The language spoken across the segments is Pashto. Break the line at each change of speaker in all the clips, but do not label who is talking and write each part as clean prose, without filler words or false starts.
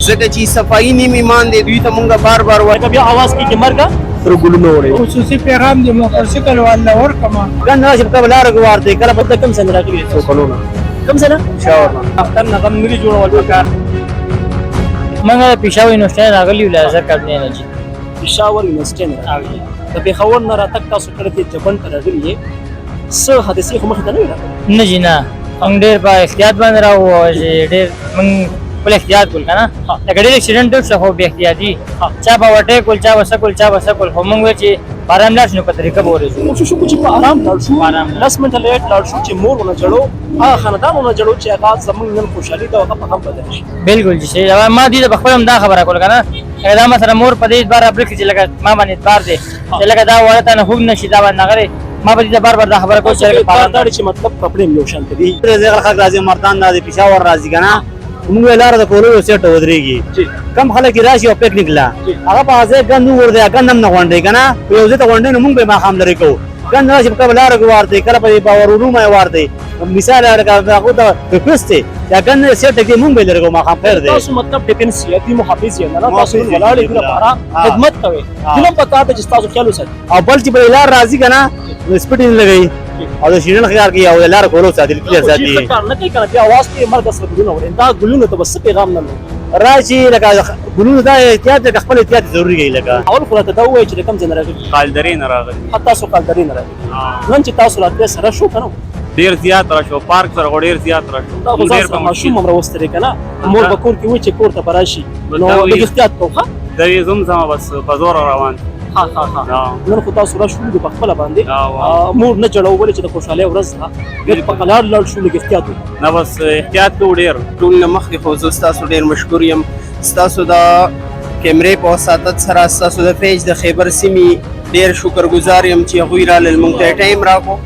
ځکه چې صفایي نیم ایمان دی. دوی ته مونږ بار بار وایو
بیا आवाज کیږي مرګه
تر ګلونو وړي.
خصوصي پیغام د موټرسایکل والا ورکما
ګن راشي په لار غوار دی کله په کم سن راغلی
څو کلونه
کم سن
شاور
اختر نغم ملي جوړول وکړ
منګه پېښور یونیورسيټي راغلی ولازم کړی نه جی
پېښور یونیورسيټي نه راغلی د پېښور نه راتګ تاسو کړه چې جبن ته راغلی څه حادثه خو مخ ته نه راغلی
نه جی نه څنګه ډېر په احتیاط باندې راو چې ډېر من په احتیاط کول کنه دا ګډي اکسیډنټ شو خو به احتیاطي چا په وټه کول چا وسکول چا وسکول هم موږ چې بارام لاس نو په طریقه بورې
شو شو چې په آرام لاړ شو لاس منټه لیټ لاړ شو چې مور ونه جوړو هغه خاندانونه جوړو چې هغه زمونږ نن خوشحالي دا هغه په هم بدل شي
بالکل جی ما دې په خپل هم دا خبره کول کنه دا ما سره مور په دې بار خبره کې چې لکه ما باندې بار دې چې لکه دا ورته نه هم نشي دا باندې غره ما به دې بار بار دا خبره کوم چې
پاره چې مطلب کپڑے یو شانت دي
زغل خلک راځي مردان د پېښور راځي کنه موږ لاره د کولو سیټ ودرېږي کم خلک راشي او پکنیک لا هغه په ځای ګندو ورده ګندم نه غونډي کنه یو ځای ته غونډي نو موږ به ما خام لري کو ګند راشي په لاره غوار دی کله په باورونو ما وار دی مثال هغه د پرسته یا ګند سیټ کې موږ به لري کو ما خام خیر دی
تاسو مطلب ټیپن سیاتی محافظ یې نه تاسو ولاړې د لپاره خدمت کوي کوم پتا ته چې تاسو خیال وساتئ
او بل چې په لار راځي کنه سپیډ نه لګي او د شیرین خیار کې او لار کولو ساتل کلیئر ساتي
کار نه کوي کنه بیا आवाज کې مرګ سره ګلونه وړي دا ګلونه ته بس پیغام نه لري
راشي لکه ګلونه دا احتیاط د خپل احتیاط ضروری دی لکه
اول خو ته دا وایي چې کم ځای نه راغلی
قالدرې نه راغلی
حتی سو قالدرې نه راغلی نن چې تاسو راتله سره شو کنه
ډیر زیات راشو پارک سره ډیر زیات راشو
دا ډیر په ماشوم امر وستري کنه مور بکور کې وای چې کور ته براشي نو د احتیاط کوه
دا زمزمه بس په زور روان
ها نن خو تاسو را شو په خپل باندې مور نه جوړو ولې چې د خوشاله ورځ ده په قلار لړ شو لګ احتیاط
نه بس احتیاط کو ډیر ټول مخ خو تاسو ډیر مشکور یم تاسو دا کیمرې په وساتت سره تاسو د پیج د خیبر سیمې ډیر شکرګزار یم چې غویرا لمونږ ته ټایم راکو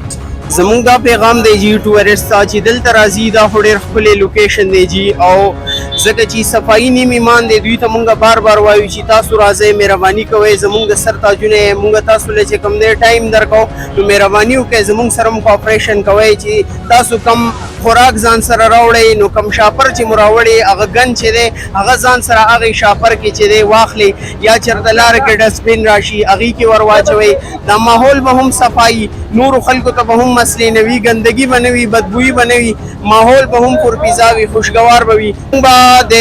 زمونږ دا پیغام دی جی ټورسټ چې دلته راځي دا ډېر ښکلې لوکیشن دی جی او ځکه چې صفایي نیم ایمان دی دوی ته مونږ بار بار وایو چې تاسو راځئ مهرباني کوئ زمونږ د سر تاجونه مونږ تاسو له چې کوم دی ټایم درکو نو مهرباني وکړئ زمونږ سره مو کوآپریشن کوئ چې تاسو کم خوراک ځان سره راوړئ نو کم شاپر چې مو راوړئ هغه ګن چې دی هغه ځان سره هغې شاپر کې چې دی واخلئ یا چېرته لاره کې ډسټبین راشي هغې کې ور واچوئ دا ماحول به هم صفایي نورو خلکو ته به هم مسلې نه وي ګندګي به نه وي بدبویي به نه وي ماحول به هم پرپیزا وي خوشګوار به وي به د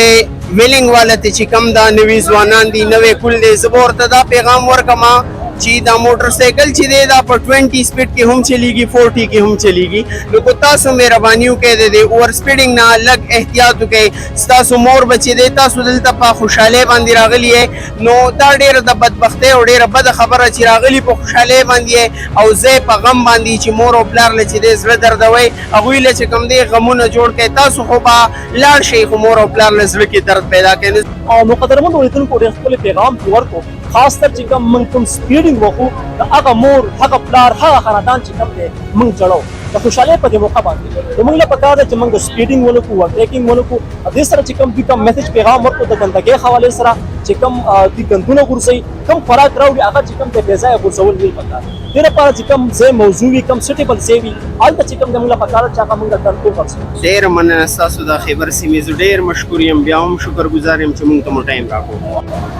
ویلینګ والا ته چې کم دا نوي ځوانان دي نوې کل دی زه به ورته دا پیغام ورکما چې دا موټر سایکل چې دی دا په 20 سپیډ کې هم چلیږي 40 کې هم چلیږي نو کو تاسو مهرباني وکړئ د اوور سپیډینګ نه لږ احتیاط وکړئ ستاسو مور بچی دی تاسو دلته په خوشحالۍ باندې راغلی یې نو دا ډېره د بدبختۍ او ډېره بده خبره چې راغلي په خوشحالۍ باندې او زه په غم باندې چې مور او پلار له چې دی زړه دردوئ هغوی له چې کوم دی غمونه جوړ کړئ تاسو خو به لاړ شئ خو مور او پلار له زړه کې درد پیدا کوي
او نو قدرمنو اورېدونکو ډېر خپل پیغام ورکړو خاص تر چې کوم موږ کوم سپیډینګ وکړو د هغه مور هغه پلار هغه خاندان چې کوم دی موږ جوړو د خوشحالۍ په دې موقع باندې د موږ له پکار ده چې موږ د سپیډینګ ولکو ورټیکینګ ولکو دې سره چې کوم کوم میسج پیغام ورکړو د ګندګۍ حوالې سره چې کوم د ګندونه غورځي کوم خوراک راوړي هغه چې کوم د بې ځایه غورځول ویل پکار دې لپاره چې کوم ځای موضوع وي کوم سټیبل ځای وي هلته چې کوم د موږ له پکار چې هغه موږ کنټرول کړو
ډېر مننه ستاسو د خیبر سیمې زه ډېر مشکور یم بیا هم شکرګزار یم چې موږ ته مو ټایم راکړو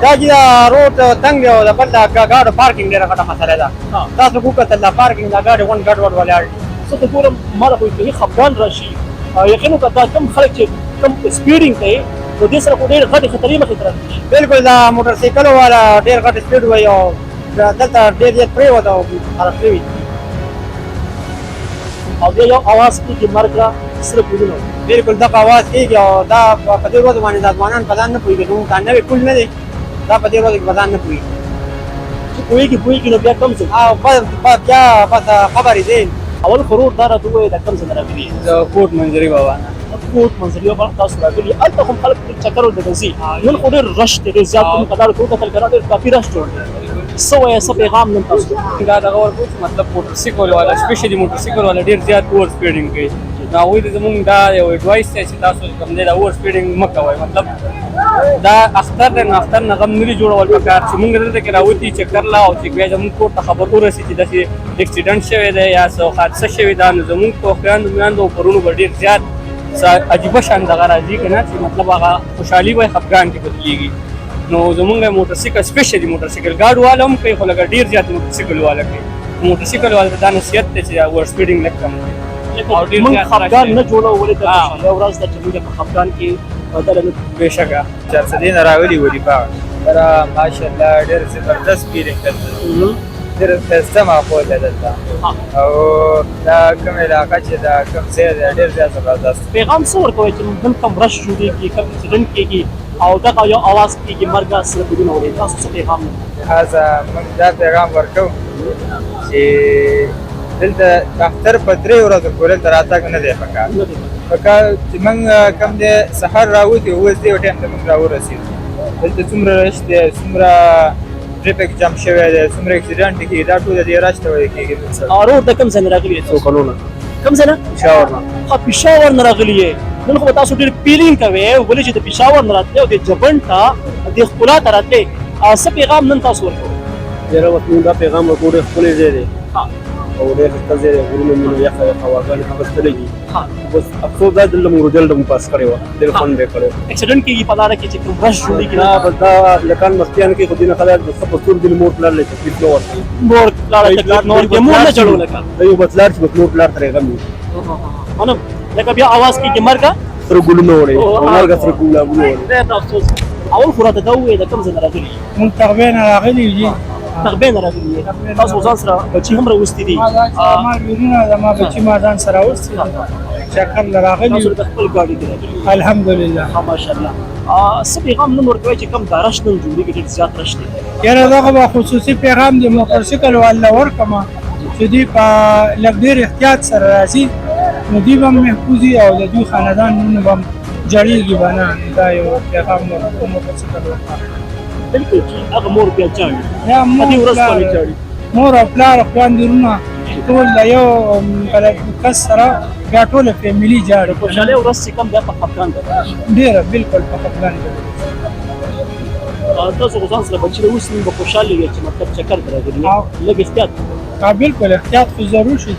دا چې دا روډ تنګ دی او د بل دا ګاډو پارکینګ ډېره غټه مسله ده تاسو وکتل دا پارکینګ دا ګاډي غون ګډوډ ولاړ
زه ته ګورم ما له کوئی خفګان راشي یقینا دا کم خلک چې کم سپیډینګ کوي نو دې سره خو ډېر غټې خطرې مخې ته راځي
بالکل دا موټر سایکل والا ډېر غټ سپیډ وایي او دلته ډېر زیات پرېوته او خراب شوي
او بیا یو اواز کېږي مرګ را سره ګلونه
بالکل دغه اواز کېږي او دا په دې ورځ باندې دا ځوانان په ځان نه پوهېږي زموږ دا نوې کول نه دی دا په دې ورځ کې په ځان نه پوهېږي
چې پوهېږي نو بیا کم ځای
او بیا بس خبرې دی
اول خرور دا راته ووایي دا کم ځای نه راغلي
د کوټ منظري بابا
کوټ منځلي بابا تاسو راغلي هلته هم خلک چکر ولته ځي نن خو ډېر رش دی ډېر زیات کوم قدار ټول کتل کنه ډېر کافي رش جوړ دی څه وایي څه پیغام نن تاسو
دا دغه ورکو مطلب موټر سایکل والا سپیشلی موټر سایکل والا ډېر زیات اوور سپیډینګ کوي نو هغوی ته زموږ دا یو ایډوایس دی چې تاسو کوم دی دا اوور سپیډینګ مه کوئ مطلب دا اختر دی نو اختر نه غم نه جوړول پکار چې موږ دلته کې راوتي چکر لا او چې بیا زموږ کور ته خبر ورسي چې داسې اکسیډنټ شوی دی یا څه حادثه شوې ده نو زموږ په خویندو میندو پرونو به ډېر زیات عجیبه شان دغه راځي کنه چې مطلب هغه خوشحالي وای خفګان کې بدلیږي نو زمونږ موټر سایکل سپیشلی موټر سایکل ګاډ والا هم کوي خو لکه ډیر زیات موټر سایکل والا کوي موټر سایکل والا دا نصیحت دی چې اوور سپیډینګ نه کم
او ډیر موږ خفګان نه جوړو ولې د خوشاله ورځ د چې موږ په خفګان کې بدل نه
بېشکه
چارسدین راولي ولي پاو ترى ما شاء الله ډېر زبردست فیلینګ درته ډېر ښایسته ماحول دی دلته او دا کوم علاقه چې دا کوم ځای دی ډېر زیات زبردست
پیغام څه ورکوي چې موږ کوم رش جوړېږي کوم اکسیډنټ کېږي او دغه یو اواز کېږي مرګ سره بدون اوري تاسو څه پیغام
لہذا موږ دا پیغام ورکوو چې دلته اختر په 3 ورځو پورې دلته راتګ نه دی پکار پکار چې موږ کوم دی سهار راوځو اوس دې ټایم ته موږ راورسېدو دلته څومره رش دی څومره ټریفیک جام شوی دی څومره اکسیډنټ کېږي دا ټول د دې رش ته ویل کېږي
روډ د کوم ځای نه راغلي څو کلونه کوم ځای نه
پېښور نه
پېښور نه راغلي یې نن خو تاسو ډېر فیلینګ کوئ ولې چې د پېښور نه راتلې او د جبن ته د ښکلا ته راتلې څه پیغام نن تاسو ورکوئ
ډېره وخت موږ دا پیغام ورکوو ډېر ښکلی ځای دی او ډېر ښکلی ځای دی غرونه مونه یخه یخه هواګانې اخیستلی دي بس افسوس دا دلته موږ رجلټ هم پاس کړی وه ډېر خوند به یې کړی
اکسیډنټ کېږي په لاره کې چې کوم رش جوړېږي
نه بس دا لکان مستیان کې خو دینه خلک د څه په سترګې له مور پلار له تکلیف نه ورکوي
مور لاره تکلیف نه ورکوي مور نه چړو لکه
دا یو بس لار چې بس مور پلار ترې غم وي
منم لکه بیا اواز کېږي مرګه
سره ګلونه وړي مرګه سره ګلونه وړي
ډېر افسوس اول خو راته دا ووایه د کوم ځای نه راغلي
موږ تغبې نه راغلي دي
تغبې نه راغلي یې تاسو ځان سره بچي هم راوستي دي
ما ورونه زما بچي ما ځان سره راوستي چکر راغلي
تاسو د خپل ګاډي کې راغلي
الحمدلله
ماشاءالله څه پیغام نن ورکوي چې کوم دا رش نن جوړېږي ډېر زیات رش دی
یاره دغه به خصوصي پیغام د موټر سایکل والا ورکړم چې دوی په لږ ډېر احتیاط سره راځي نو دوی به هم محفوظ او د دوی خاندان نوم به هم جوړېږي به نه دا یو پیغام موټر سایکل ورکړم
بالکل چې هغه مور بیا جاړي
یا
په دې ورځ باندې جاړي
مور او پلار خواندرونه ټول د یو کس سره بیا ټوله فیملي جاړي
خوشحالۍ ورځ چې کوم بیا په خفګان ده
ډېره بالکل په خفګان کې
تاسو خو ځان سره بچي راوستي به خوشحاله وي چې مطلب چکر ته راغلي لږ احتیاط
بالکل احتیاط خو ضرور شي